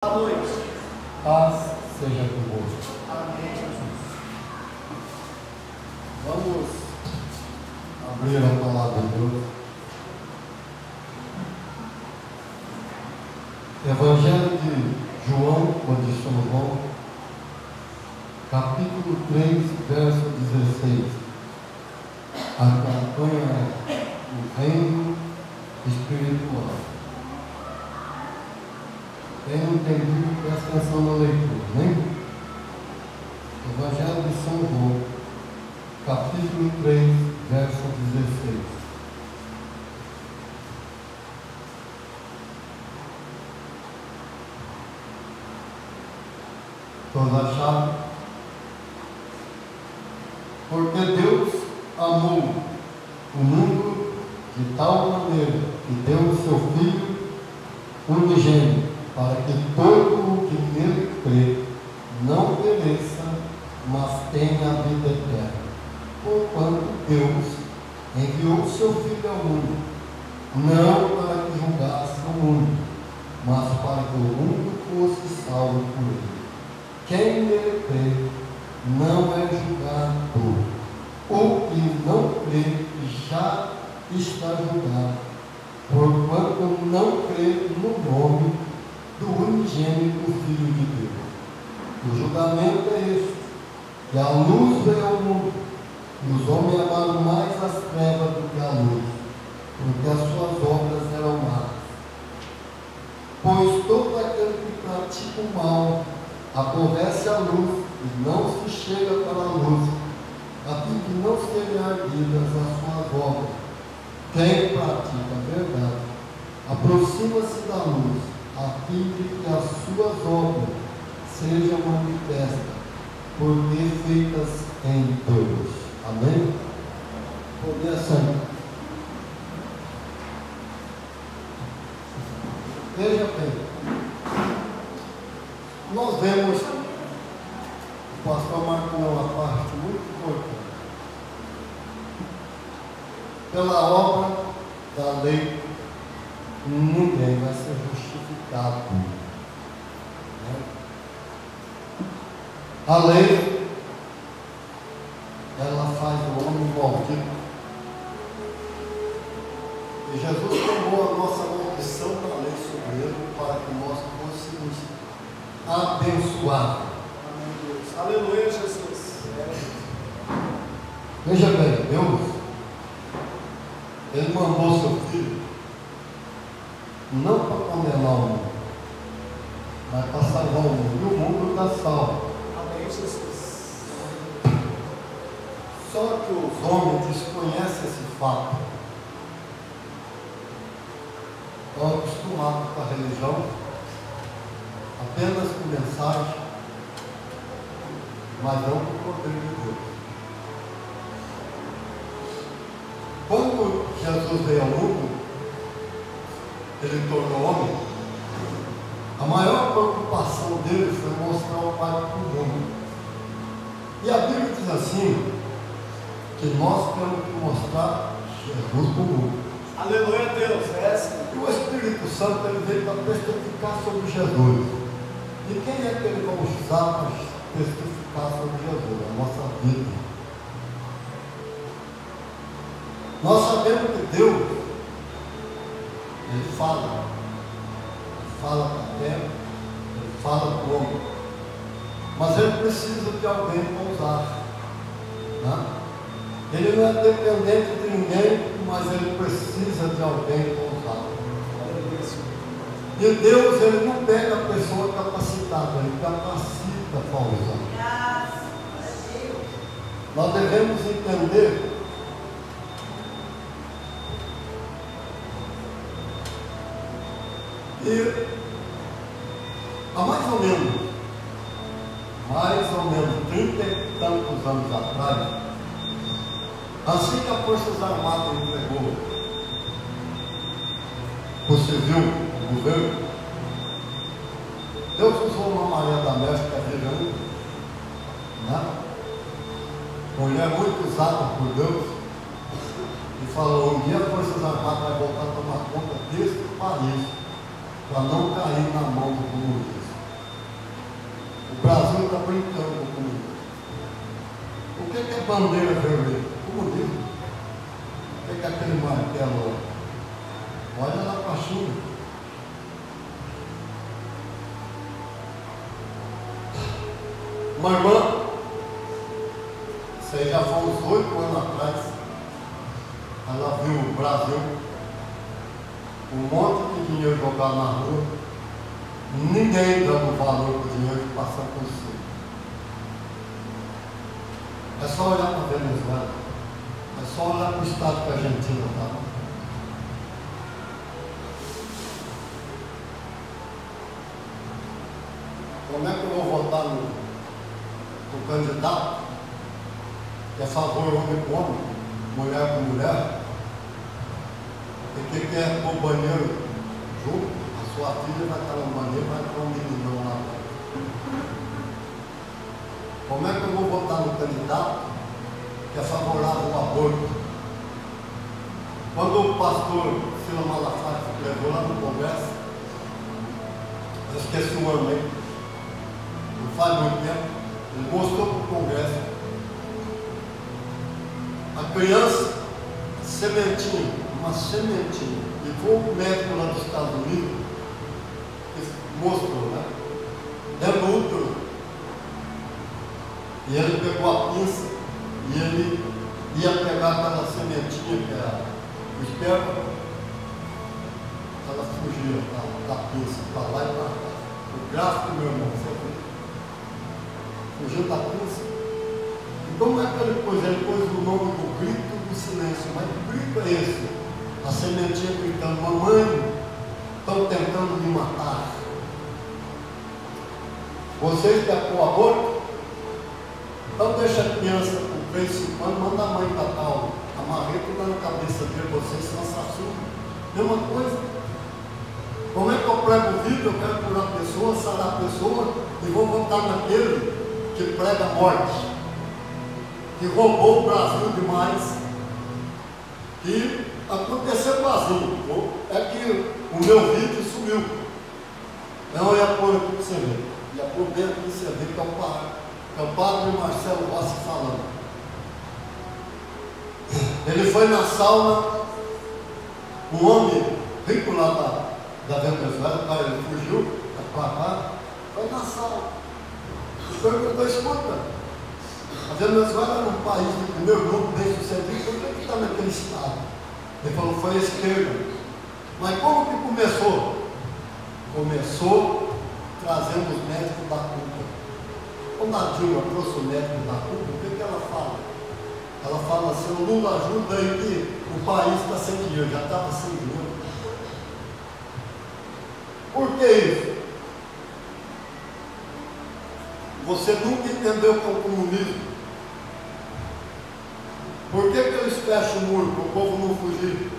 Boa noite. Paz seja convosco. Amém, Jesus. Vamos Abrir a palavra de Deus. Evangelho de João, ou de São João, capítulo 3, verso 16. A campanha é o reino espiritual. Quem não entendido, presta atenção na leitura, né? Evangelho de São João, capítulo 3, verso 16. Todos acharam? Porque Deus amou o mundo de tal maneira que deu o seu Filho unigênito, para que todo o que nele crê não pereça, mas tenha a vida eterna. Porquanto Deus enviou o seu Filho ao mundo, não para que julgasse o mundo, mas para que o mundo fosse salvo por ele. Quem nele crê não é julgado. O que não crê já está julgado, porquanto não crê no nome do unigênito Filho de Deus. O julgamento é este, que a luz veio ao mundo, e os homens amaram mais as trevas do que a luz, porque as suas obras eram más. Pois todo aquele que pratica o mal aborrece a luz e não se chega para a luz, a fim de não serem ardidas as suas obras. Quem pratica a verdade aproxima-se da luz, a fim de que as suas obras sejam manifestas, porque feitas em Deus. Amém? Começa. Veja bem, nós vemos, o pastor marcou uma parte muito importante. Pela obra da lei, ninguém vai ser justificado. A lei, ela faz o homem maldito. E Jesus tomou a nossa maldição da lei sobre ele para que nós fôssemos abençoados. Amém, Deus. Aleluia, Jesus. Veja bem, Deus, Ele mandou seu Filho não para condenar o mundo, mas para salvar o mundo. E o mundo está salvo. Amém, Jesus. Só que os homens desconhecem esse fato. Estão acostumados com a religião, apenas com mensagem, mas não com o poder de Deus. Quando Jesus veio ao mundo, ele tornou homem, a maior preocupação dele foi mostrar o Pai para o mundo. E a Bíblia diz assim, que nós temos que mostrar Jesus para o mundo. Aleluia, Deus. É assim. E o Espírito Santo ele veio para testificar sobre Jesus. E quem é que ele vai usar para testificar sobre Jesus? A nossa vida. Nós sabemos que Deus, Ele fala para a terra, Ele fala para o homem, mas Ele precisa de alguém para usar. Né? Ele não é dependente de ninguém, mas Ele precisa de alguém para usar. E Deus, Ele não pega a pessoa capacitada, Ele capacita para usar. Nós devemos entender e há mais ou menos 30 e tantos anos atrás, assim que as Forças Armadas entregou o civil, o governo, Deus usou uma Maria da Méxica virando, né? Mulher muito usada por Deus, e falou: um dia as Forças Armadas vai voltar a tomar conta desse país, para não cair na mão do comunismo. Brasil está brincando com o comunismo. O que é bandeira vermelha? Comunismo. O que é aquele martelo? Olha lá para a China. Uma irmã, isso aí já foi uns 8 anos atrás, ela viu o Brasil, um monte de dinheiro jogado na rua, ninguém dando valor para o dinheiro que passa por cima. É só olhar para a Venezuela, é só olhar para o estado que a Argentina está. Como é que eu vou votar no candidato que é a favor homem com homem, mulher com mulher, e que quer pôr banheiro junto? A sua filha vai estar no banheiro, vai estar um meninão lá dentro. Como é que eu vou votar no candidato que é favorável ao aborto? Quando o pastor Silas Malafaia levou lá no Congresso, eu esqueci o ano aí, não faz muito tempo, ele mostrou para o Congresso a criança, sementinha, uma sementinha, e foi um médico lá dos Estados Unidos que mostrou, né? Dentro do útero. E ele pegou a pinça e ele ia pegar aquela sementinha que era o esperma, ela fugia da pinça, para lá e para cá. O gráfico, meu irmão, fugiu da pinça. E como é que ele pôs? Ele pôs o nome do grito do silêncio. Mas que grito é esse? A sementinha gritando: mamãe, estão tentando me matar. Vocês querem pôr aborto? Então deixa a criança com 3, 5 anos, manda a mãe catar a marreta e dá na cabeça dele, vocês são assassinos. Mesma coisa. Como é que eu prego o vídeo? Eu quero curar a pessoa, sarar a pessoa, e vou votar naquele que prega a morte, que roubou o Brasil demais, que aconteceu vazio. É que o meu vídeo sumiu. Não ia pôr aqui para você ver. Ia pôr bem aqui para você ver que é o padre Marcelo Rossi falando. Ele foi na sauna, um homem rico lá da Venezuela, ele fugiu para cá, foi na sauna. E perguntou: escuta, a Venezuela é um país de primeiro mundo, bem sucedido, por que está naquele estado? Ele falou: foi a esquerda. Mas como que começou? Começou trazendo os médicos da Cuba. Quando a Dilma trouxe o médico da Cuba, o que ela fala? Ela fala assim: o Lula ajuda aí que o país está sem dinheiro, já estava sem dinheiro. Por que isso? Você nunca entendeu o que é o comunismo. Por que eles fecham o muro para o povo não fugir?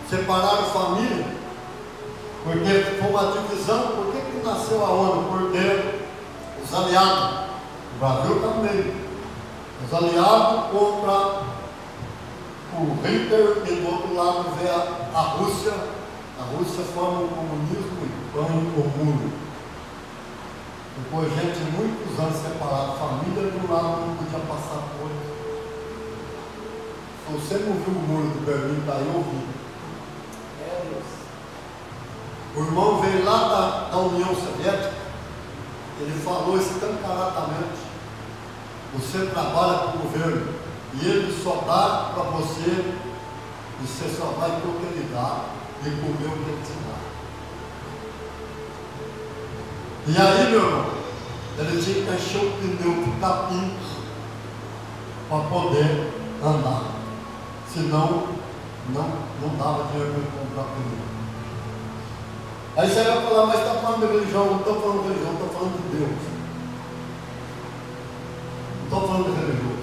Separaram família, porque foi uma divisão. Por que nasceu a ONU? Porque os aliados, o Brasil está no meio, os aliados contra o Hitler, e do outro lado vê a Rússia. A Rússia forma o comunismo e põe o muro. Depois, gente, muitos anos separados, família de um lado não podia passar por outro. Se você não viu o muro de Berlim, está aí ouvindo. O irmão veio lá da União Soviética, ele falou escancaradamente: você trabalha para o governo e ele só dá para você, e você só vai ter o que ele dá e comer o que ele te dá. E aí, meu irmão, ele tinha que encher o pneu de capim para poder andar. Senão, não dava dinheiro para ele comprar pneu. Aí você vai falar: mas está falando de religião? Não estou falando de religião, estou falando de Deus. Não estou falando de religião.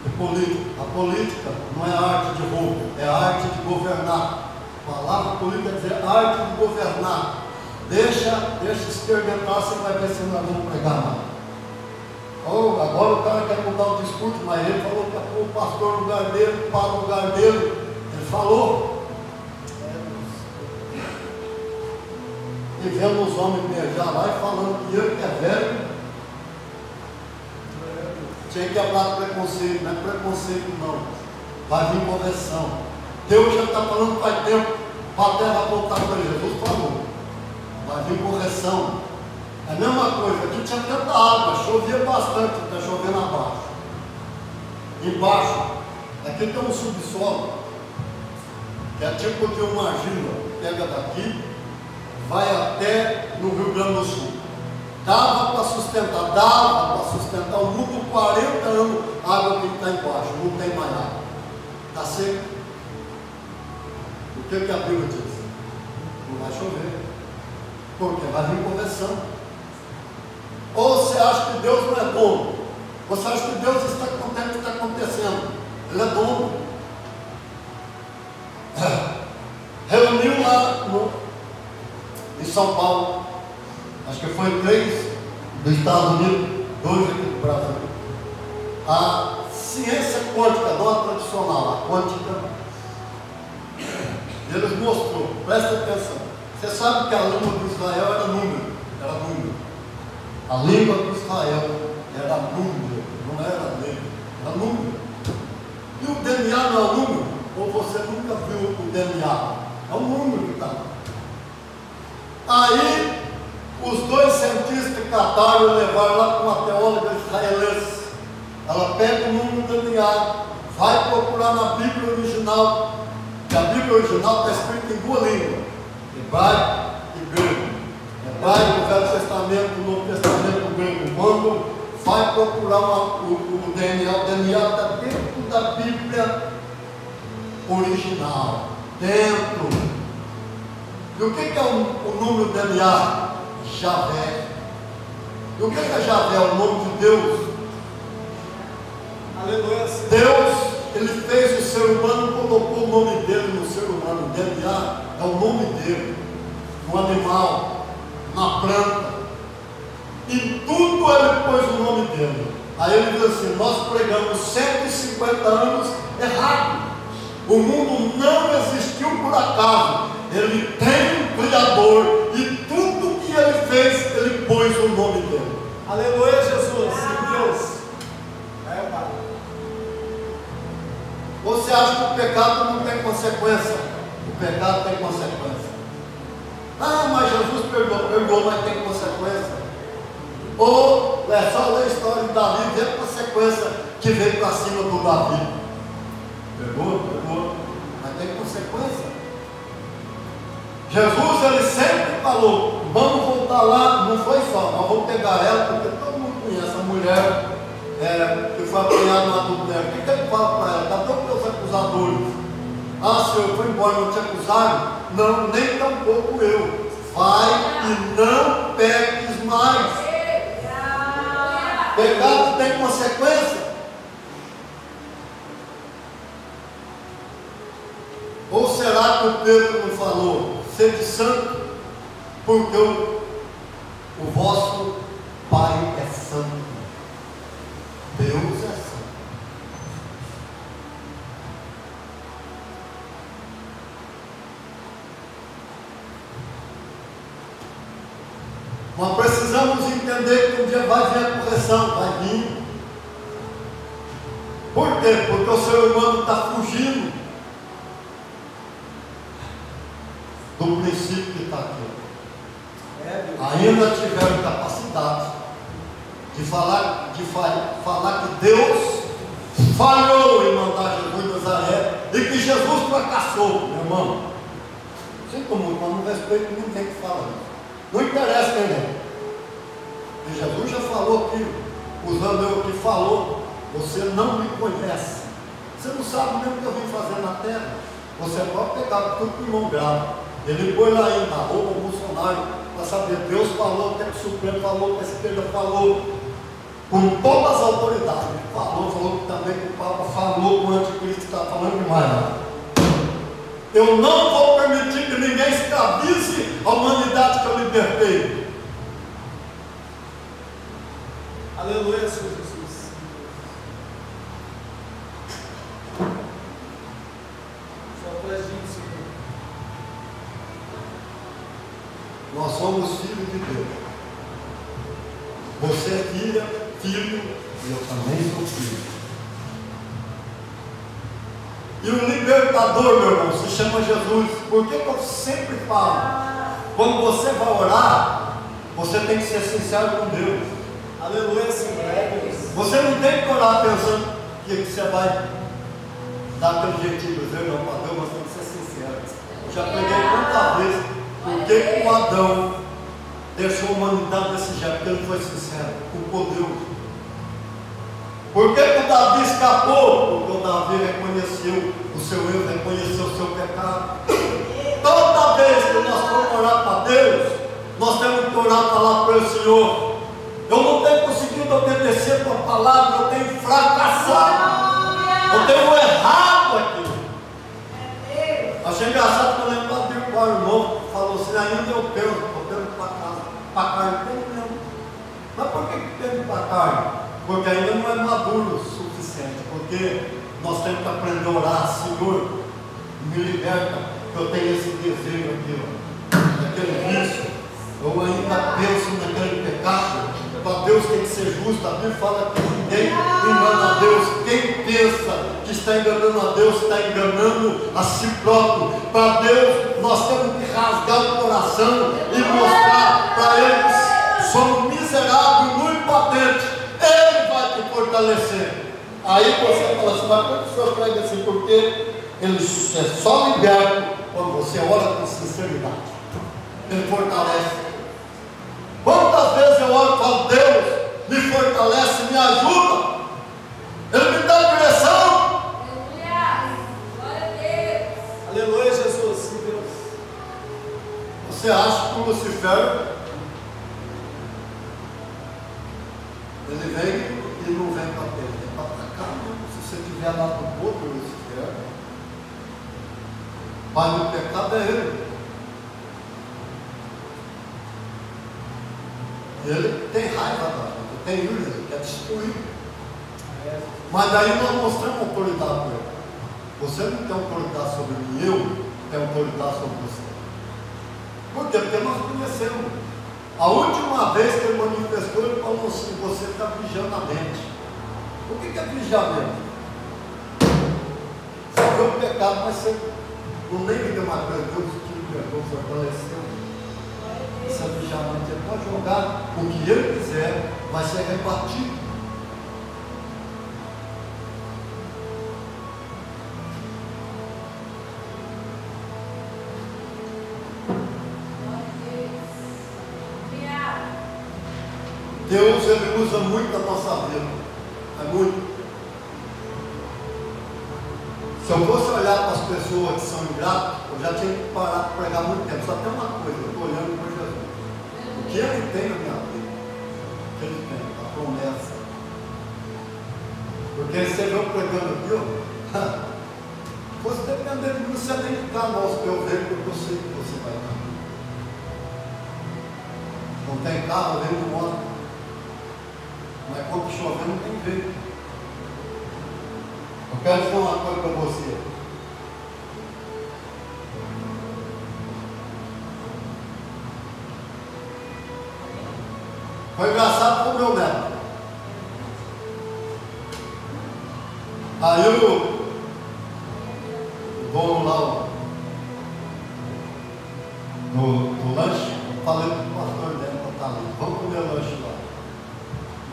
É política. A política não é a arte de roubo, é a arte de governar. A palavra política quer dizer arte de governar. Deixa experimentar, você vai ver se nós vamos pregar mais. Oh, agora o cara quer mudar o discurso, mas ele falou que o pastor no lugar dele, o padre no lugar dele. Ele falou. e vendo os homens beijar lá e falando que eu que é velho, tinha que quebrar preconceito, não é preconceito não, vai vir conversão. Deus já está falando faz tempo para a terra voltar para Jesus, falou, vai vir correção. É a mesma coisa, aqui tinha tanta água, chovia bastante, está chovendo abaixo. Embaixo, aqui tem um subsolo, que é tipo de uma argila, pega daqui, vai até no Rio Grande do Sul. Dava para sustentar o mundo 40 anos, a água que está embaixo, não tem mais água. Está seco. O que a Bíblia diz? Não vai chover. Porque vai vir conversão. Ou você acha que Deus não é dono? Você acha que Deus está contente com o que está acontecendo? Ele é dono. Reuniu lá em São Paulo, acho que foi 3 dos Estados Unidos, 2 aqui do Brasil. A ciência quântica, não a tradicional, a quântica, eles mostrou, presta atenção. Você sabe que a língua de Israel era número. A língua de Israel era número, não era letra, era número. E o DNA não é o número? Ou você nunca viu o DNA? É o número que está. Aí, os 2 cientistas cataram e levaram lá para uma teóloga israelense. Ela pega o número do DNA, vai procurar na Bíblia original, que a Bíblia original está escrita em 2 línguas, hebraico e grego. Hebraico, o Velho Testamento, o Novo Testamento, o grego. Quando vai procurar o DNA está dentro da Bíblia original, dentro. E o que é o número do DNA? Javé. E o que é Javé? É o nome de Deus. Aleluia. Deus, ele fez o ser humano, colocou o nome dele no ser humano. O DNA é o nome dele, no animal, na planta. Em tudo ele pôs o nome dele. Aí ele diz assim: nós pregamos 150 anos errado. O mundo não existiu por acaso. Ele tem um Criador e tudo que ele fez, ele pôs o nome dele. Aleluia, Jesus. Sim, Deus. É, Pai. Você acha que o pecado não tem consequência? O pecado tem consequência. Ah, mas Jesus perdoou, mas tem consequência. Ou é só ler a história de Davi e ver a consequência que veio para cima do Davi. Perdoa, mas tem consequência. Jesus, ele sempre falou: vamos voltar lá, não foi só, nós vamos pegar ela, porque todo mundo conhece a mulher que foi apanhada no adultério. O que ele fala para ela? Cadê os teus acusadores? Ah, Senhor, foi embora, não te acusaram? Não, nem tampouco eu. Vai e não peques mais. Pecado tem consequência? Ou será que o Pedro não falou: sede santo, porque o vosso Pai é santo. Deus é santo. Mas precisamos entender que um dia vai vir a correção, vai vir. Por quê? Porque o ser humano está fugindo do princípio que está aqui. Ainda tiveram capacidade de falar que Deus falhou em mandar Jesus de Nazaré e que Jesus fracassou, meu irmão. Sinto muito, mas não respeito ninguém que fala isso. Não interessa quem é. E Jesus já falou aqui, usando eu que falou: você não me conhece. Você não sabe nem o que eu vim fazer na terra. Você pode pegar tudo com mão grave. Ele põe lá ainda, arroba Bolsonaro, para saber. Deus falou, o tempo Supremo falou, o STJ falou, com todas as autoridades. Ele falou também que o Papa falou, que o anticristo está falando demais. Eu não vou permitir que ninguém escravize a humanidade que eu libertei. Aleluia, Senhor Jesus. Só para a gente, Senhor. Nós somos filhos de Deus. Você é filha, filho, e eu também sou filho. E o libertador, meu irmão, se chama Jesus. Por que eu sempre falo? Quando você vai orar, você tem que ser sincero com Deus. Aleluia, Senhor. Você não tem que orar pensando que você vai dar pelo jeitinho de dizer, não, para Deus, nós temos que ser sinceros. Eu já preguei muitas vezes por que o Adão deixou a humanidade desse jeito, porque ele foi sincero, culpou Deus. Por que o Davi escapou? Porque o Davi reconheceu o seu erro, reconheceu o seu pecado. Toda vez que nós formos orar para Deus, nós temos que orar para lá para o Senhor. Eu não tenho conseguido obedecer a tua palavra, eu tenho fracassado, eu tenho errado aqui. Achei engraçado quando eu lembro que o irmão falou assim: ainda eu penso para casa, para carne, tem mesmo. Mas por que tem para carne? Porque ainda não é maduro o suficiente. Porque nós temos que aprender a orar: Senhor, me liberta, que eu tenho esse desejo aqui, ó, daquele vício. Eu ainda penso naquele pecado. Para Deus tem que ser justo. A Bíblia fala que ninguém engana a Deus. Quem pensa que está enganando a Deus está enganando a si próprio. Para Deus nós temos que rasgar o coração e mostrar para Ele que somos miseráveis, muito patentes. Ele vai te fortalecer. Aí você fala assim: mas por que o senhor prega assim? Porque ele é só liberto quando você ora com sinceridade. Ele fortalece. Quantas vezes eu oro e falo: Deus, me fortalece, me ajuda, Ele me dá direção. Aleluia, Jesus. Sim, Deus. Você acha que o Lucifer, ele vem e não vem para terra, vem para cá. Se você estiver lá no outro Lucifer, pai do pecado é ele. Ele tem raiva da gente, tem ira, ele quer destruir. Mas daí nós mostramos autoridade para ele. Você não tem autoridade sobre mim, eu tenho autoridade sobre você. Por quê? Porque nós conhecemos. A última vez que ele manifestou, ele falou assim: você está vigiando a mente. O que é vigiar a mente? Você vê o pecado, mas você não nem liga mais para Deus, que libertou, fortaleceu. Essa vigiamento, ele pode jogar o que ele quiser, vai ser rebatido. Deus, ele usa muito a nossa vida, é muito. Se eu fosse olhar para as pessoas que são ingratas, eu já tinha que parar de pregar muito tempo. Só tem uma coisa: eu estou olhando para Jesus. O que ele tem na minha vida? O que ele tem? A promessa. Porque você vê eu pregando aqui, ó. Se fosse depender de mim, você nem ficar aos meus ver, porque eu sei que você vai estar. Não tem carro, nem moto. Mas quando chover, não tem jeito. Eu quero dizer uma coisa para você. Foi engraçado com o meu neto. Aí o dono lá do lanche, eu falei para o pastor dele para estar ali: vamos comer lanche lá.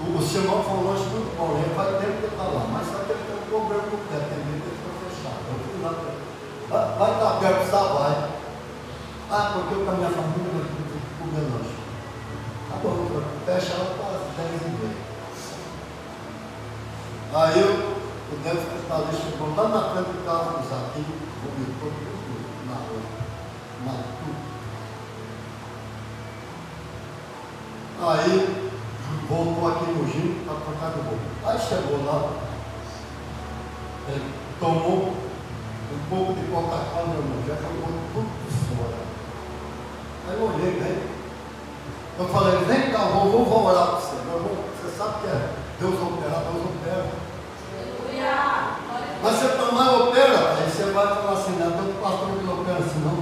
O Simão foi um lanche muito bom, ele faz tempo que está lá, mas só que ele tem um problema com o pé, tem medo que ele foi fechado. Eu fui lá para ele: vai estar aberto, está? Vai. Ah, porque eu com a minha família nós temos que comer lanche. Tá bom, fecha ela para as 10h30. Aí o Deus que está ali chegou lá na frente do carro do Zaquinho, vomitou tudo na rua, tudo. Aí voltou aqui no Gil para trocar de roupa. Aí chegou lá, ele tomou um pouco de Coca-Cola, meu irmão, já jogou tudo fora. Aí eu olhei, né? Eu falei: vem cá, vou orar para você. Meu irmão, você sabe que é Deus opera, Deus opera. Mas você tomar opera, aí você vai falar assim: não, tem um pastor que opera assim, não.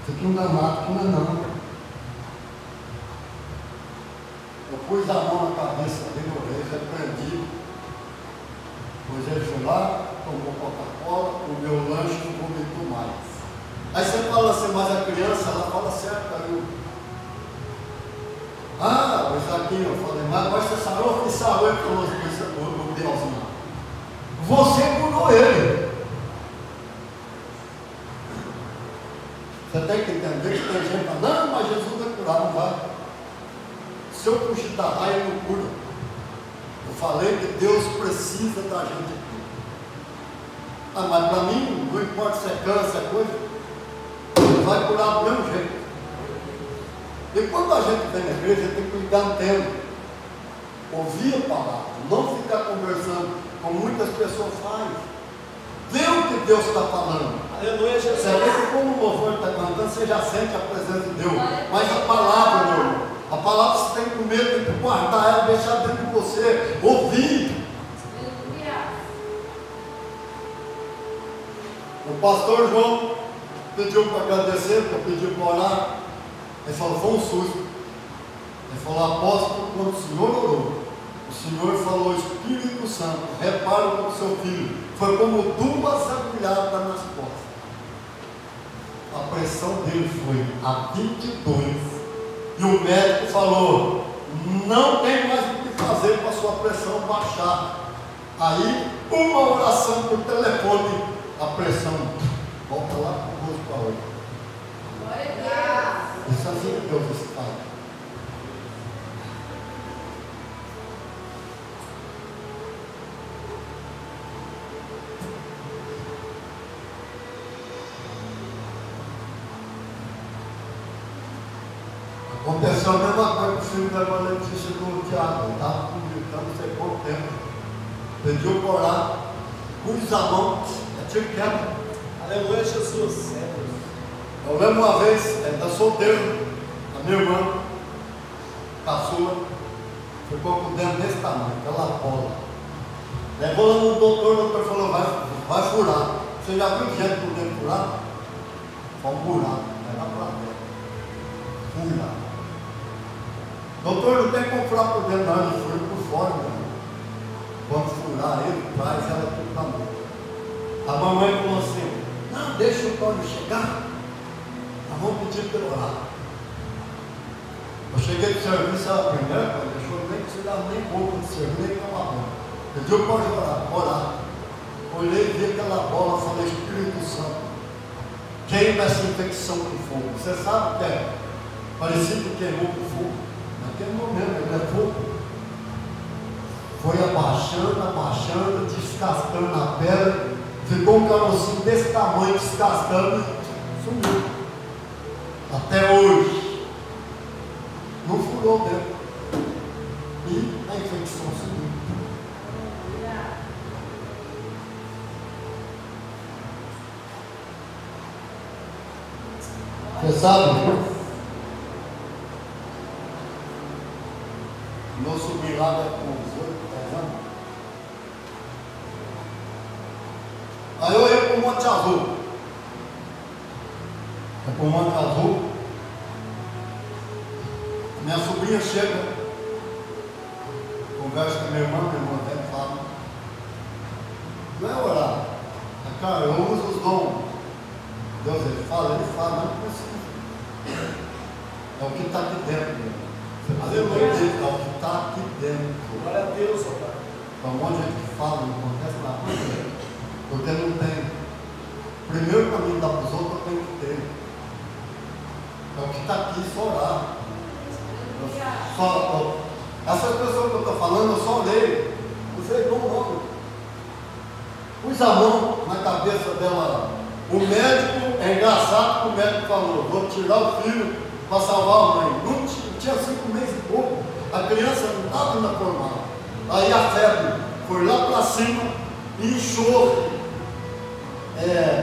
Isso aqui não dá nada, aqui não é não. pus a mão na cabeça dele, orei, repreendi. Pois ele foi lá, tomou Coca-Cola, o meu lanche não vomitou mais. Aí você fala assim, mas a criança, ela fala certo, aí o Isaquinho, eu falei, mas você sarou? Que sarou? Ele falou, o Deus, você curou ele. Você tem que entender que tem gente que fala, não, mas Jesus vai curar, não vai. Se eu cogitar raio, ele não cura. Eu falei que Deus precisa da gente aqui. Mas para mim, não importa se é câncer, é coisa, Ele vai curar do mesmo jeito. E quando a gente vem na igreja, tem que ligar a antena, ouvir a palavra, não ficar conversando, como muitas pessoas fazem. Ver o que Deus está falando. Aleluia, Jesus. Você vê que como o louvor está cantando, você já sente a presença de Deus. Mas a palavra, meu irmão, a palavra você tem que comer, tem que guardar ela, deixar dentro de você, ouvir. O pastor João pediu para agradecer, pediu para orar. Ele falou, foi um susto. Ele falou, apóstolo, quando o senhor orou, o senhor falou, Espírito Santo, repara com o seu filho. Foi como duas agulhadas nas costas. A pressão dele foi a 22. E o médico falou, não tem mais o que fazer para a sua pressão baixar. Aí, uma oração por telefone, a pressão volta lá para o rosto para outra. Glória a Deus. Isso é assim que Deus faz. Aconteceu a mesma coisa com o filho da irmã Letícia do Tiago. Estava publicando não sei quanto tempo. Pediu para orar, pus a mão, tiro quebra. Aleluia, Jesus. Eu lembro uma vez, está solteiro, a minha irmã, caçula, ficou com o dedo desse tamanho, aquela bola. Levou lá no doutor, o doutor falou, vai furar. Você já viu gente com o dedo furado? Foi um buraco, vai lá para dentro. Furar. Doutor, não tem como furar por dentro, não, ele fura por fora, né? Vamos furar ele, traz ela tudo para mão. A mamãe falou assim, não, deixa o Tony chegar, nós vamos pedir para orar. Eu cheguei do serviço, a primeira coisa, deixou nem que se dava nem pouco de serviço, nem tomar banho. Pediu para orar. Olhei e vi aquela bola, falei, Espírito Santo, queima essa infecção com fogo. Você sabe o que é? Parecia que queimou com fogo. Naquele momento, ele é fogo. Foi abaixando, descascando a pedra, ficou um carocinho desse tamanho, descascando e sumiu. Até hoje. Não furou dentro. E a infecção sumiu. Você sabe? Meu sobrinho lá com 18, 10 anos. Aí eu ia para o Monte Azul. É para o Monte Azul. Minha sobrinha chega, conversa com a minha irmã até fala. Não é orar. É, cara, eu uso os dons. Deus ele fala, não precisa. É o que está aqui dentro, meu. Aleluia. É o que está aqui dentro. Glória a Deus, ó Pai. Para um monte de gente que fala, não acontece nada. Porque não tem. Primeiro para mim dar para os outros, eu tenho que ter. É o que está aqui, só orar. Essas pessoas que eu estou falando, eu só olhei. Eu falei, não. Pus a mão na cabeça dela. O médico, é engraçado que o médico falou, vou tirar o filho para salvar a mãe. Não tinha 5 meses e pouco. A criança não estava ainda formada. Aí a febre foi lá para cima e inchou.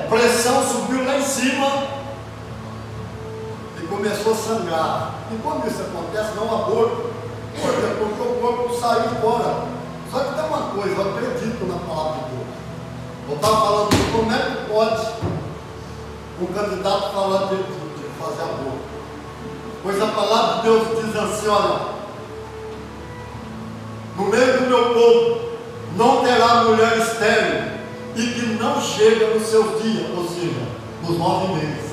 Pressão subiu lá em cima e começou a sangrar. E quando isso acontece, não aborto, porque o corpo saiu fora. Só que tem uma coisa, eu acredito na palavra de Deus. Eu estava falando, como é que pode um candidato falar de fazer aborto? Pois a palavra de Deus diz assim, olha, no meio do meu povo não terá mulher estéril e que não chega nos seus dias, ou seja, nos 9 meses.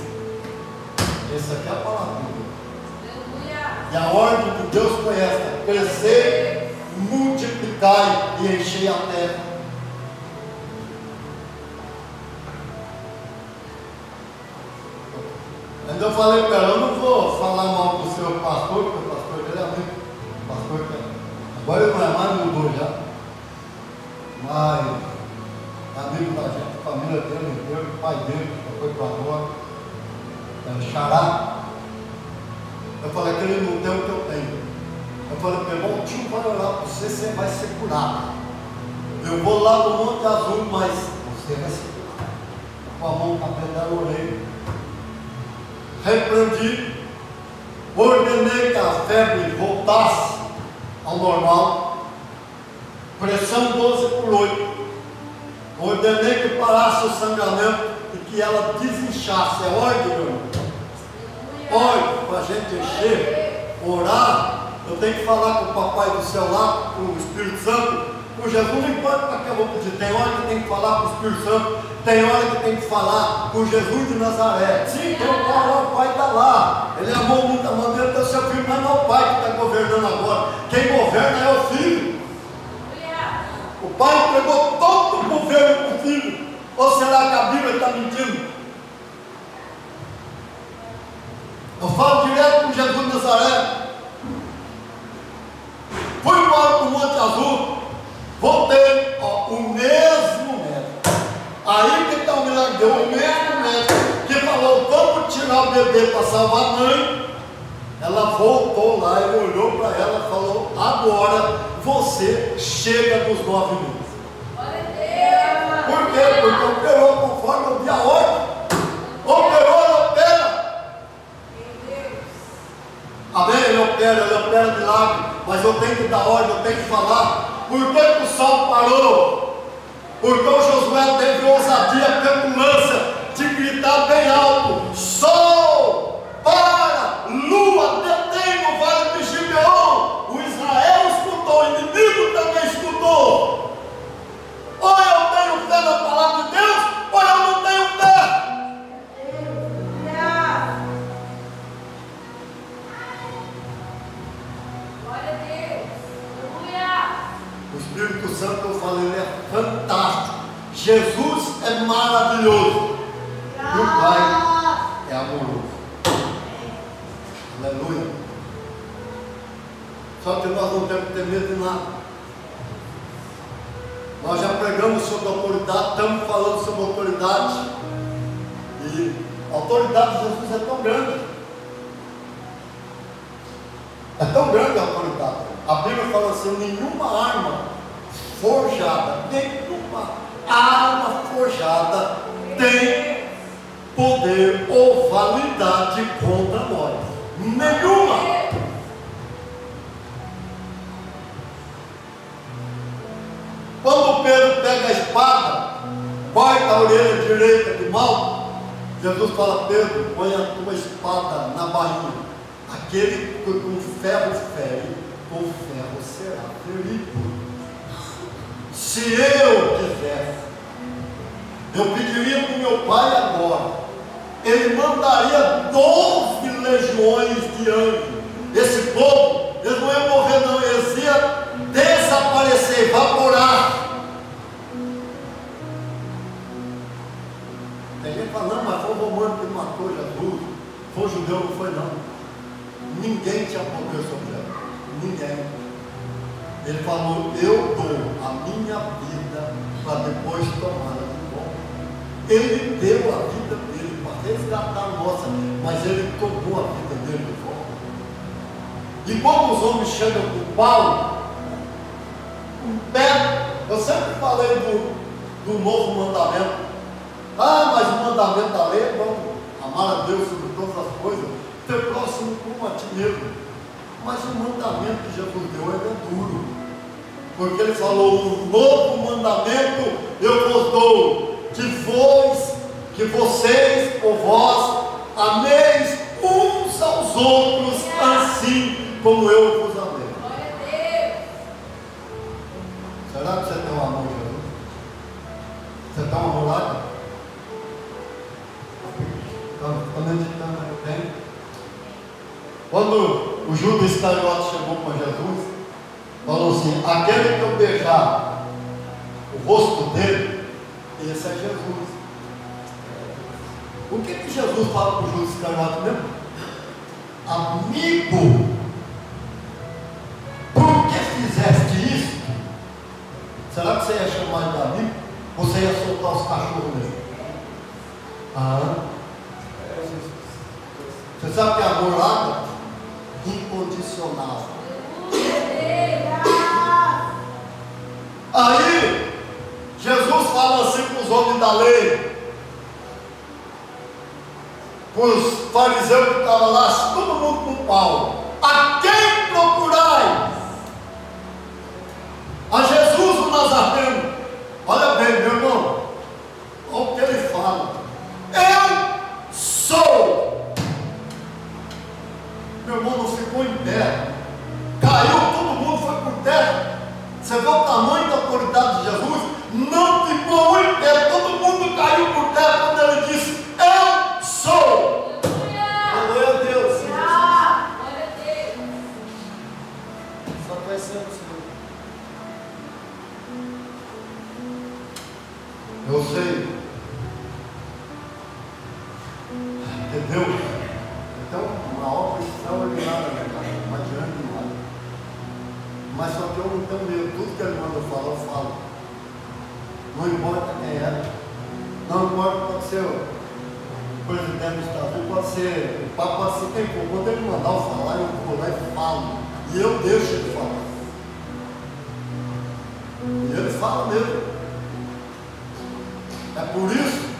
Essa aqui é a palavra. E a ordem que Deus foi esta: crescer, multiplicar e encher a terra. Então eu falei para ela, eu não vou falar mal do seu pastor, porque o pastor dele é amigo. O pastor que agora ele não é mais, mudou já. Mas é amigo da gente, a família dele inteira, o pai dele, que foi para agora, Xará. Eu falei que ele não tem o que eu tenho. Eu falei para ele, o tio vai orar para você, você vai ser curado. Eu vou lá no Monte Azul, mas você vai ser curado. Com a mão na frente da orelha. Repreendi, ordenei que a febre voltasse ao normal, pressão 12 por 8, ordenei que parasse o sangramento e que ela desinchasse. É ordem, meu irmão. Ordem para a gente encher, orar. Eu tenho que falar com o papai do céu lá, com o Espírito Santo, com Jesus. Não importa para que eu vou pedir, tem hora que tem que falar com o Espírito Santo. Tem hora que tem que falar com Jesus de Nazaré. Sim, tem um pai lá, o pai está lá. Ele amou muito a maneira do seu filho, mas não é o pai que está governando agora. Quem governa é o filho. O pai entregou todo o governo para o filho. Ou será que a Bíblia está mentindo? Eu falo direto com Jesus de Nazaré. Fui embora para o Monte Azul. Voltei, o mesmo médico. Aí que está o milagre, deu o mesmo médico que falou, vamos tirar o bebê para salvar a mãe. Ela voltou lá, ele olhou para ela e falou, agora você chega dos 9 meses. Por quê? Porque operou conforme eu vi a ordem. Operou, ele opera. Amém? Ele opera milagre. Mas eu tenho que dar ordem, eu tenho que falar. Por que o sol parou? Porque o Josué teve ousadia, petulância de gritar bem alto: sol, para, lua, detém no vale de Gibeon. O Israel escutou, o inimigo também escutou. Ou eu tenho fé na palavra de Deus, ou eu não tenho fé. Glória a Deus. Aleluia. O Espírito Santo, eu falei, ele é fantástico. Jesus é maravilhoso. E o Pai é amoroso. Aleluia. Só que nós não temos que ter medo de nada. Nós já pregamos sobre autoridade, estamos falando sobre autoridade. E a autoridade de Jesus é tão grande. É tão grande a autoridade. A Bíblia fala assim: nenhuma arma forjada, nenhuma arma forjada tem poder ou validade contra nós. Nenhuma. Quando Pedro pega a espada, corta a orelha direita do mal, Jesus fala: Pedro, põe a tua espada na bainha. Aquele que com ferro fere, com ferro será ferido. Se eu quisesse, eu pediria para o meu pai agora, ele mandaria 12 legiões de anjos. Esse povo, eles não iam morrer não, eles iam desaparecer, evaporar. Tem gente falando, mas foi o romano que matou Jesus, foi o judeu, não foi não. Ninguém tinha poder sobre ela, ninguém. Ele falou: eu dou a minha vida para depois tomá-la de volta. Ele deu a vida dele para resgatar a nossa, mas ele tomou a vida dele de volta. E como os homens chegam com Paulo, com pé, eu sempre falei do novo mandamento. Ah, mas o mandamento da lei é bom, amar a Deus sobre todas as coisas, ter próximo como a ti mesmo. Mas o mandamento que Jesus deu, ele é duro. Porque ele falou: um novo mandamento eu vos dou, que vocês ou vós ameis uns aos outros, assim como eu vos amei. Glória a Deus. Quando o Judas Iscariote chegou com Jesus, falou assim: aquele que eu beijar o rosto dele, esse é Jesus. O que Jesus fala para o Judas Iscariote mesmo? Amigo, por que fizeste isso? Será que você ia chamar ele de amigo? Ou você ia soltar os cachorros mesmo? Você sabe que amor lá incondicional. Aí Jesus fala assim para os homens da lei, para os fariseus que estavam lá, todo mundo com pau: a quem procurais? A Jesus o Nazareno. Olha bem, meu irmão, olha o que ele fala: eu sou. Meu irmão, não ficou em pé, caiu, todo mundo foi por terra. Você vê o tamanho da autoridade de Jesus? Não ficou em pé, todo mundo caiu por terra quando ele disse: eu sou. Glória a Deus. Glória a Deus. Só vai ser o Senhor. Eu sei que Deus tem uma obra extraordinária, né, cara? Não adianta de nada. Mas só que eu não tenho medo. Tudo que ele manda eu falo, eu falo. Não importa quem é. Não importa, pode ser o presidente dos Estados Unidos, pode ser o Papa, pode ser quem for. Quando ele mandar eu falar, eu vou lá e falo. E eu deixo ele falar. E ele fala mesmo. É por isso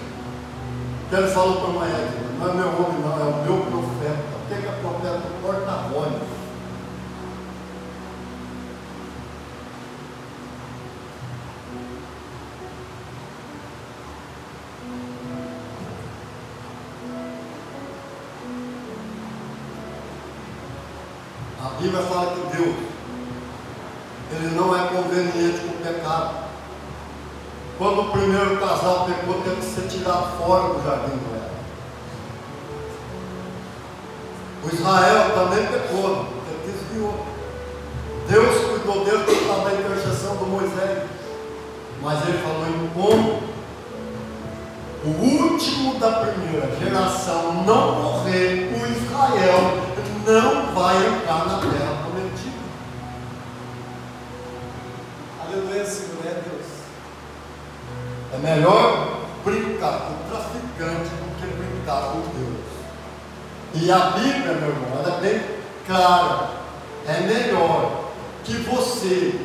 que ele falou para a manhã: não é meu homem, não, é o meu profeta. O que é profeta? Porta-voz. A Bíblia fala que Deus, ele não é conveniente com o pecado. Quando o primeiro casal pecou, teve que ser tirado fora do jardim do Éden. O Israel também pecou, ele desviou. Deus cuidou dele por causa da intercessão do Moisés. Mas ele falou: como o último da primeira geração não morrer, o Israel não vai entrar na terra prometida. Aleluia, Senhor, é Deus. É melhor brincar com o traficante do que brincar com Deus. E a Bíblia, meu irmão, ela é bem clara. É melhor que você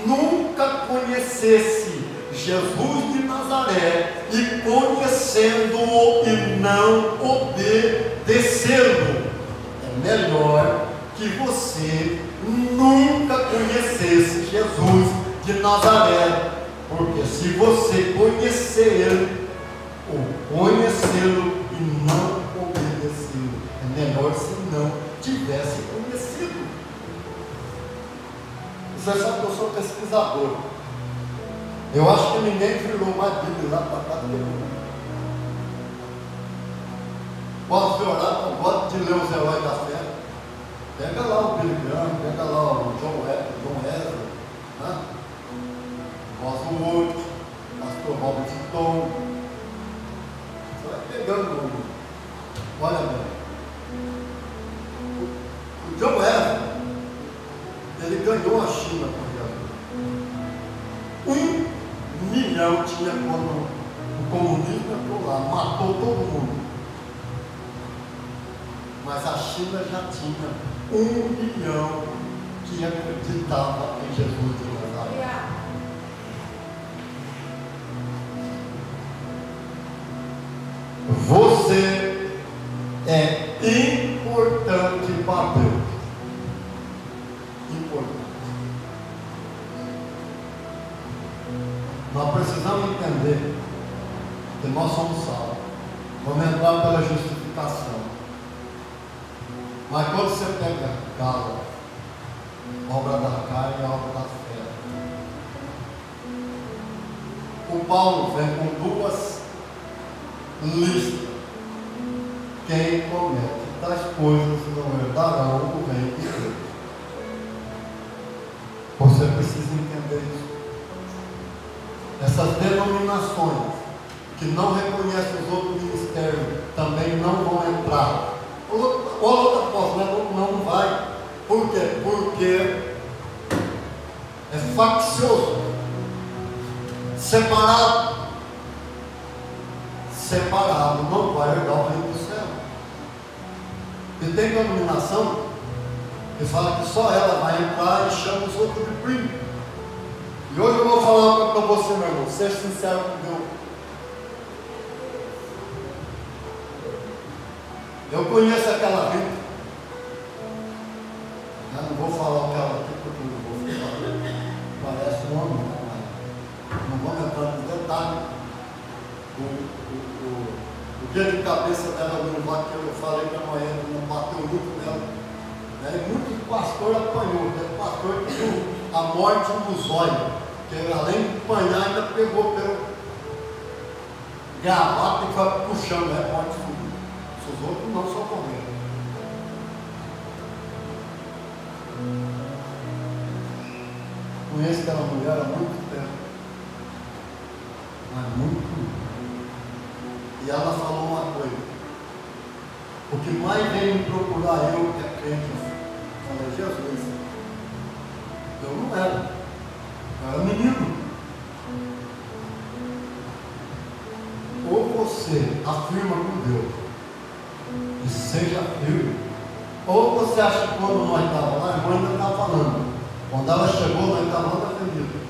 nunca conhecesse Jesus de Nazaré e conhecendo-o e não obedecendo. É melhor que você nunca conhecesse Jesus de Nazaré, porque se você conhecer ele, ou conhecê-lo e não obedecê-lo, é melhor se não tivesse conhecido. Você sabe que eu sou pesquisador. Eu acho que ninguém virou mais Bíblia lá para cá do que eu. Posso orar, eu gosto de ler os heróis da fé. Pega lá o Billy Graham, pega lá o John Wesley, né? Oswald, pastor Robert Tom. Você vai pegando. Olha bem. O John Wesley, ele ganhou a China por Jesus. 1 milhão tinha quando o comunismo entrou lá, matou todo mundo. Mas a China já tinha 1 milhão que acreditava em Jesus de Nazaré. Você é importante para Deus. Importante. Nós precisamos entender que nós somos salvos. Vamos entrar pela justificação. Mas quando você pega Gálatas, obra da carne e obra da fé, o Paulo vem com 2 listas: quem comete tais coisas não herdarão o reino de Deus. Você precisa entender isso. Essas denominações que não reconhecem os outros ministérios também não vão entrar. Outra apóstolo não vai. Por quê? Porque é faccioso, separado. Separado não vai herdar o reino do céu. E tem denominação que fala que só ela vai entrar e chama os outros de primo. E hoje eu vou falar uma coisa para você, meu irmão. Seja sincero com Deus. Eu conheço aquela Rita. Eu não vou falar o que ela aqui porque eu não vou falar. Parece um homem, não vamos entrar nos detalhes. O dia de cabeça dela no vato que eu falei para a manhã, não bateu muito nela. E muito pastor apanhou. Tem pastor que viu a morte nos olhos. Que além de apanhar, ainda pegou pelo gravata e foi puxando, morte subir. Os outros não só comeram. Conheço aquela mulher há muito tempo. Mas muito. E ela falou uma coisa. O que mais vem me procurar eu é crente. Eu falei, Jesus. Eu não era. Eu era menino. Ou você afirma com Deus e seja firme, ou você acha que quando nós estávamos lá, a irmã ainda estava falando. Quando ela chegou, nós estávamos lá defendidos.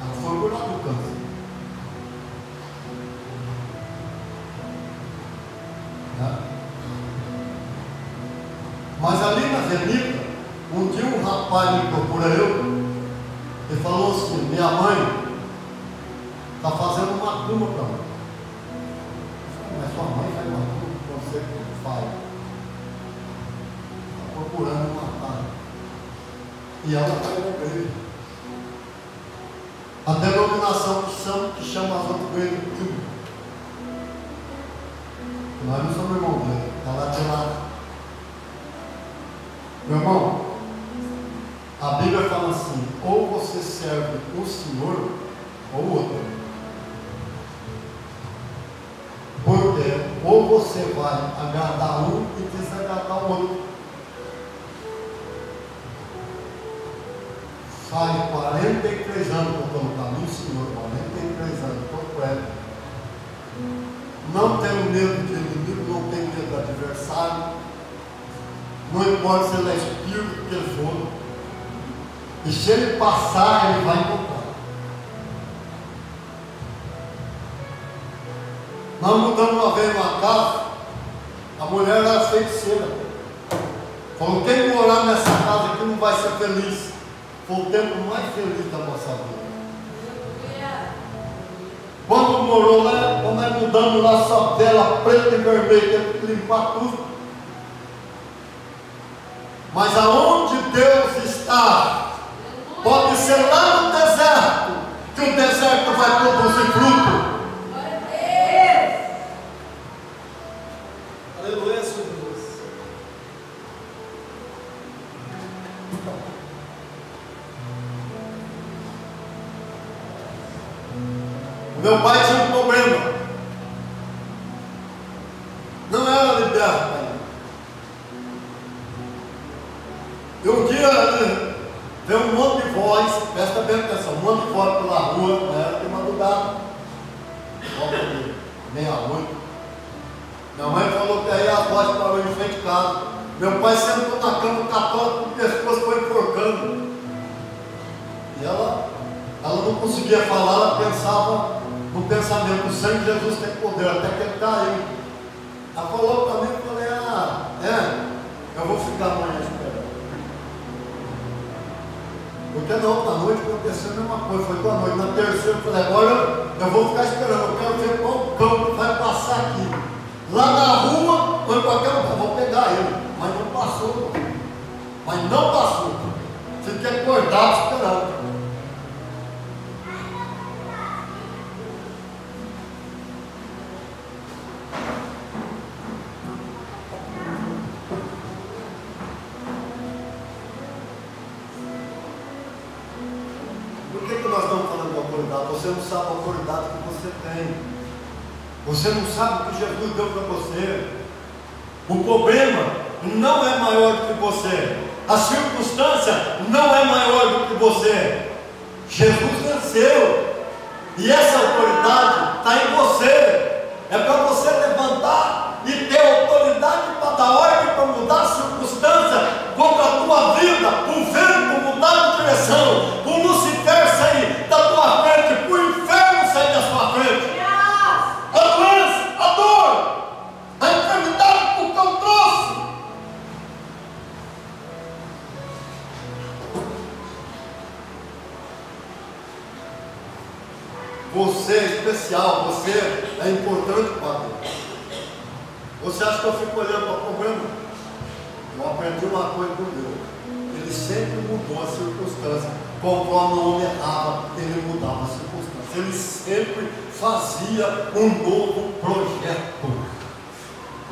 Ela foi curada do câncer. Mas ali na avenida, um dia um rapaz me procura e falou assim, minha mãe está fazendo uma cuma para mim. Mas sua mãe faz uma cuma para você que faz. Está procurando matar. E ela está na igreja. A denominação que chama as outras igrejas de tudo. Nós não somos irmãos dele, está lá de lá. Meu irmão, a Bíblia fala assim, ou você serve o Senhor ou o outro. Porque ou você vai agradar um e desagradar o outro. Faz 43 anos que eu estou no caminho, Senhor, 43 anos, estou preso. Não tenho medo de inimigo, não tenho medo do adversário. Não importa se ele é espírito que ele for. E se ele passar, ele vai encontrar. Nós mudamos uma vez numa casa, a mulher era feiticeira. Falou, quem morar nessa casa aqui não vai ser feliz. Foi o tempo mais feliz da nossa vida. Quando morou lá, quando nós mudamos lá, só tela preta e vermelha, teve que limpar tudo. Mas aonde Deus está, pode ser lá no deserto, que o deserto vai produzir fruto. Aleluia, Senhor Deus. Meu pai tinha um problema. Não era liberto. E um dia veio um monte de voz, presta bem atenção, um monte de voz pela rua, né, de madrugada, volta de meia-noite. Minha mãe falou que aí a voz parou em frente de casa. Meu pai sentou na cama, catou com o pescoço, foi enforcando. E ela não conseguia falar, ela pensava no pensamento, o sangue de Jesus tem poder, até que ele caiu. Ela falou para mim, eu falei, eu vou ficar amanhã esperando. Porque na outra noite aconteceu a mesma coisa, foi boa noite. Na terceira eu falei, agora eu vou ficar esperando, eu quero ver qual cão que vai passar aqui. Lá na rua, ou em qualquer lugar, vou pegar ele. Mas não passou. Mas não passou. Fiquei acordado esperando. você não sabe a autoridade que você tem. Você não sabe o que Jesus deu para você. O problema não é maior do que você. A circunstância não é maior do que você. Jesus venceu. E essa autoridade está em você. É para você levantar e ter autoridade para dar ordem, para mudar a circunstância contra a tua vida, o vento mudar de direção, o Lucifer sair da tua frente, o inferno sair da sua frente. A doença, a dor, a enfermidade que eu trouxe. Você é especial, você é importante para Deus. Você acha que eu fico olhando para o problema? Eu aprendi uma coisa com Deus. Ele sempre mudou a circunstância. Conforme o homem errava, ele mudava a circunstância. Ele sempre fazia um novo projeto.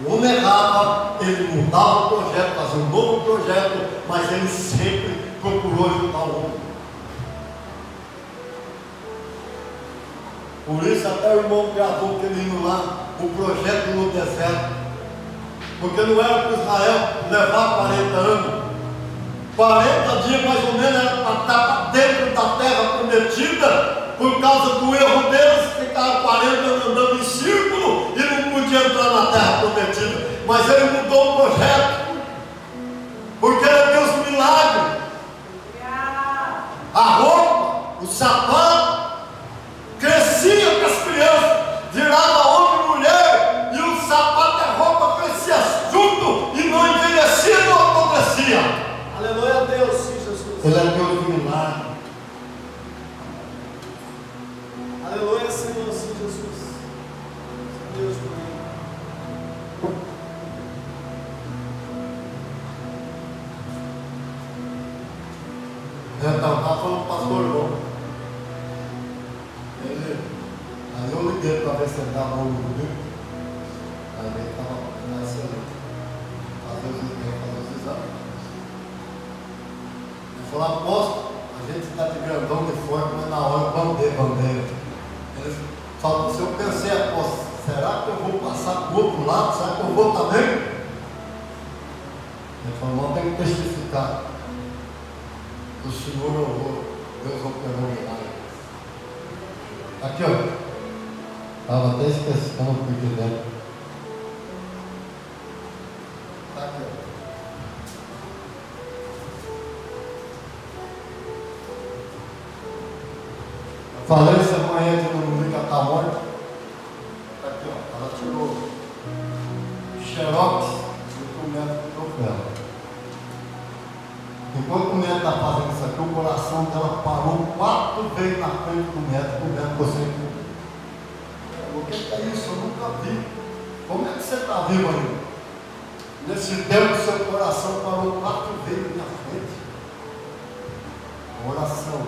O homem errava, ele mudava o projeto, fazia um novo projeto, mas ele sempre procurou ajudar o homem. Por isso até o irmão gravou aquele hino lá, o projeto no deserto. Porque não era para Israel levar 40 anos. 40 dias mais ou menos era para estar dentro da terra prometida. Por causa do erro deles, ficaram 40 anos andando em círculo e não podiam entrar na terra prometida. Mas ele mudou o projeto. Porque ele é Deus milagre. A roupa, o sapato, crescia com as crianças, virava homem e mulher, e o sapato e a roupa crescia junto e não envelhecia, não apodrecia. Aleluia a Deus, sim, Jesus. Ele é Deus do milagre. Aleluia, Senhor, sim, Jesus. Deus do milagre. Eu estava falando para o pastor João. Aí eu liguei para ver se ele dava um comigo. Aí ele estava na excelente. Fazer os exames. Ele falou: aposto, a gente está de grandão de forte, mas na hora bandeira. Ele falou: se eu pensei, aposto, será que eu vou passar para o outro lado? Será que eu vou também? Ele falou: não, tem que testificar. O Senhor eu vou, Deus operou milagre. Aqui, ó. Estava até esquecendo porque dentro. Está aqui, ó. Falei essa manhã de não liga está morta. Está aqui, ó. Ela tirou xerox do médico do troféu. Enquanto o médico está fazendo isso aqui, o coração dela parou 4 vezes na frente do médico. O médico você. O que é isso? Eu nunca vi. Como é que você está vivo ainda? Nesse tempo, seu coração parou 4 vezes na frente. A oração,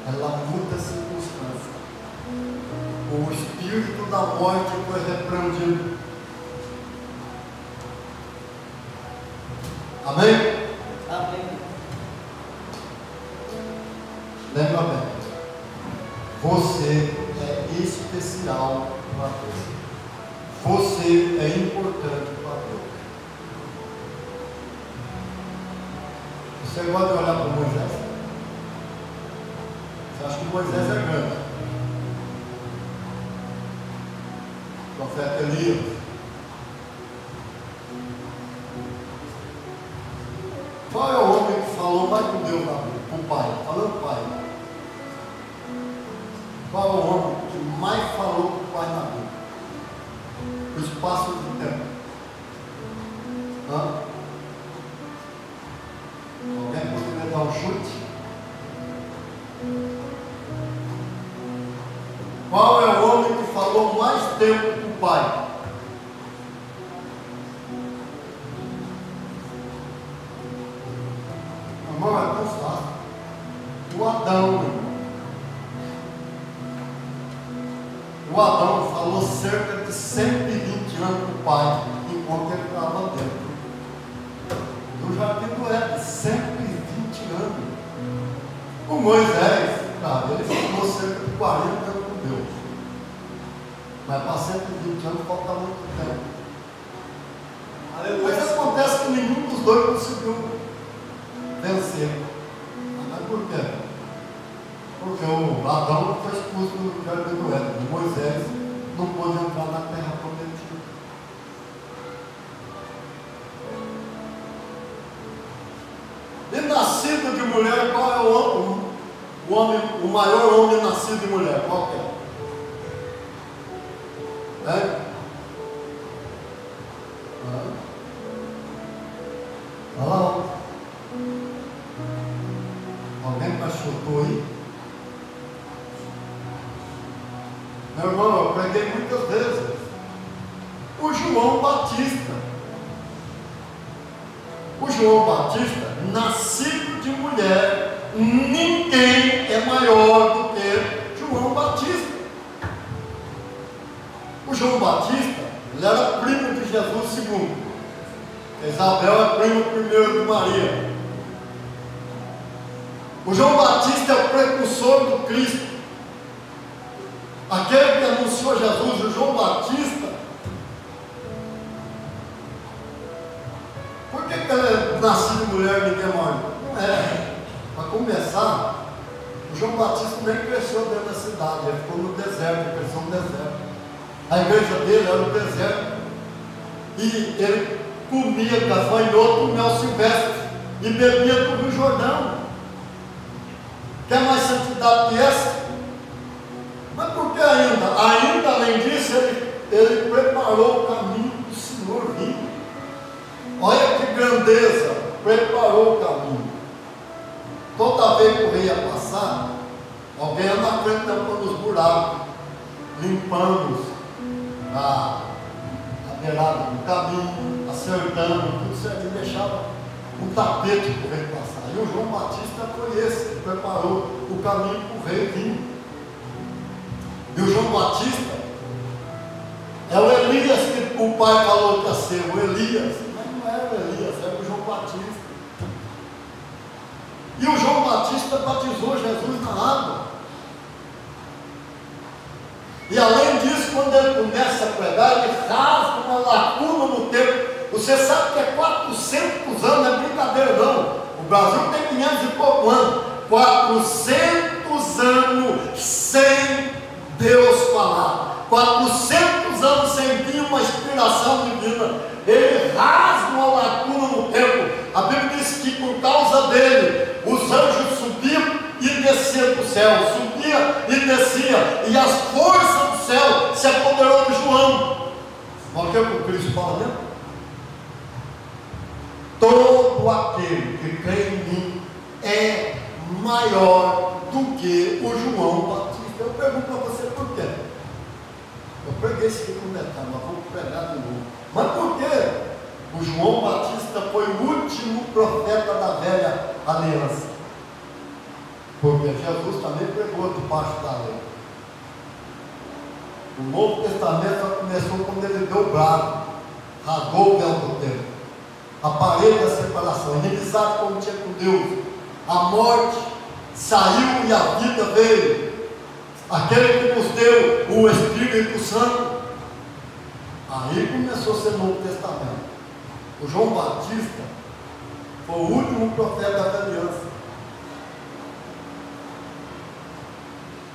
ela muda a circunstância. O espírito da morte foi repreendido. Amém? Amém. Lembra bem. Você é especial para Deus. Você é importante para Deus. Você gosta de olhar para Moisés? Você acha que Moisés é grande? O profeta Elias. Qual é o homem que falou mais com Deus na Bíblia? Com o Pai. Falando Pai. Qual é o homem que mais falou com o Pai na Bíblia? O espaço do tempo. Hã? Alguém poderia dar um chute? Qual é o homem que falou mais tempo com o Pai? Irmão, é tão fácil. O Adão, irmão. O Adão falou cerca de 120 anos com o pai, enquanto ele estava dentro do jardim do Éden. 120 anos. O Moisés, cara, ele ficou cerca de 40 anos com Deus. Mas para 120 anos falta muito tempo. Mas acontece que nenhum dos dois conseguiu vencer. Mas por quê? Porque o Adão foi expulso do jardim do Éden. E Moisés não pôde entrar na terra prometida. E nascido de mulher, qual é o homem, o maior homem nascido de mulher? Qual que é? Olha lá. Alguém chutou aí? Meu irmão, eu preguei muitas vezes. O João Batista. O João Batista, nascido de mulher, ninguém é maior do que João Batista. O João Batista, ele era primo de Jesus II. Isabel é primo primeiro de Maria. O João Batista é o precursor do Cristo. Aquele que anunciou Jesus, o João Batista. Por que ele é nascido de mulher e ninguém é maior? Não é. Para começar, o João Batista nem cresceu dentro da cidade, ele ficou no deserto, ele cresceu no deserto. A igreja dele era no deserto. E ele comia gafanhoto com mel silvestre e bebia do Rio Jordão. Quer mais santidade que essa? Mas por que ainda? Ainda além disso, ele preparou o caminho do Senhor vindo. Olha que grandeza, preparou o caminho. Toda vez que o rei ia passar, alguém ia na frente tampando os buracos, limpando a beirada do caminho, acertando, tudo certo, e deixava um tapete para o rei passar. E o João Batista foi esse, que preparou o caminho para o rei vir. E o João Batista é o Elias que o pai falou que ia ser, o Elias. Mas não era o Elias, era o João Batista. E o João Batista batizou Jesus na água. E além disso, quando ele começa a pregar, ele rasga uma lacuna no tempo. Você sabe que é 400 anos, não é brincadeira não. O Brasil tem 500 e pouco anos. 400 anos sem Deus falar. 400 anos sem vir uma inspiração divina. Ele rasga uma lacuna no tempo. A Bíblia diz que por causa dele, os anjos subiam e desciam do céu. Subia e descia. E as forças do céu se apoderou de João. Olha o que o Cristo fala mesmo. Todo aquele que crê em mim é maior do que o João Batista. Eu pergunto para você por quê? Eu preguei isso aqui com detalhe, mas vou pregar de novo. Mas por quê? O João Batista foi o último profeta da velha aliança. Porque Jesus também pregou debaixo da lei. O Novo Testamento só começou quando ele deu o brado, rasgou o véu do templo, a parede da separação, inimizade como tinha com Deus. A morte saiu e a vida veio. Aquele que nos deu o Espírito Santo. Aí começou a ser o Novo Testamento. O João Batista foi o último profeta da aliança.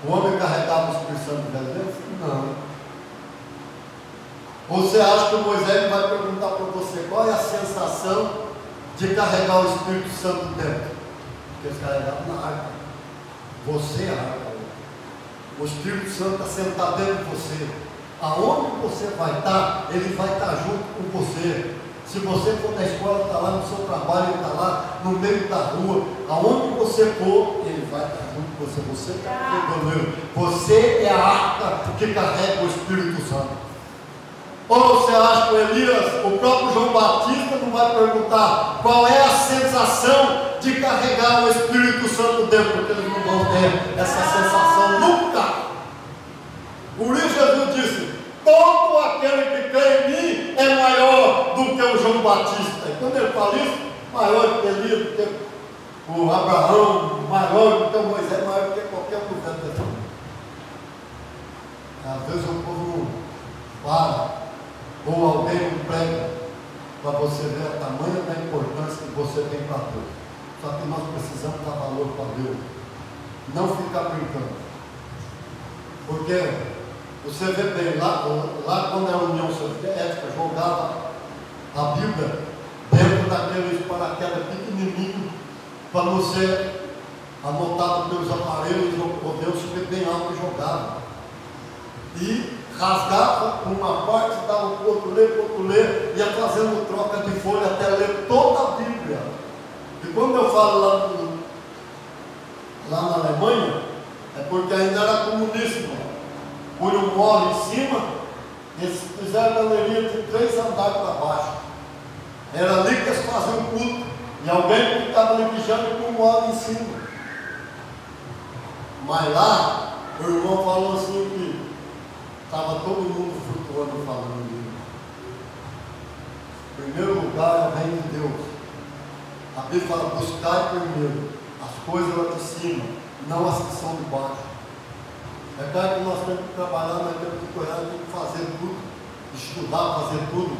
O homem carregava o Espírito Santo de aliança? Não. Você acha que o Moisés vai perguntar para você qual é a sensação de carregar o Espírito Santo dentro? Porque eles carregavam na arca. Você é a arca. O Espírito Santo está sentado dentro de você. Aonde você vai estar, ele vai estar junto com você. Se você for na escola, está lá no seu trabalho, ele está lá no meio da rua. Aonde você for, ele vai estar junto com você. Você está entendendo? Você é a arca que carrega o Espírito Santo. Ou você acha que o Elias, o próprio João Batista, não vai perguntar qual é a sensação de carregar o Espírito Santo dentro, porque eles não vão ter essa sensação nunca. Por isso Jesus disse: todo aquele que crê em mim é maior do que o João Batista. E quando ele fala isso, maior do que Elias, do que o Abraão, maior do que o Moisés, maior do que qualquer um do Velho Testamento. Às vezes o povo não para, ou alguém não prega, para você ver a tamanha da importância que você tem para Deus. Só que nós precisamos dar valor para Deus. Não ficar brincando. Porque você vê bem, lá quando a União Soviética jogava a Bíblia dentro daqueles paraquedas pequenininhos, para não ser anotado pelos aparelhos, o Deus subir bem alto e jogava. E rasgava uma parte, dava para o outro ler, ia fazendo troca de folha até ler toda a Bíblia. E quando eu falo lá na Alemanha, é porque ainda era comunismo. Põe um mole em cima, eles fizeram galeria de 3 andares para baixo. Era ali que eles faziam culto. E alguém que estava ali vigiando com um mole em cima. Mas lá, o irmão falou assim que estava todo mundo flutuando falando dele. Em primeiro lugar é o reino de Deus. A Bíblia fala, buscar primeiro as coisas lá de cima, não as que são de baixo. É claro que nós temos que trabalhar, nós temos que correr, temos que fazer tudo, estudar, fazer tudo,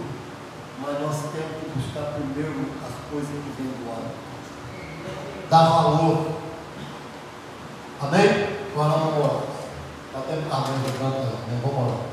mas nós temos que buscar primeiro as coisas que vêm do alto. Dar valor. Amém? Agora vamos orar. Amém, vamos orar.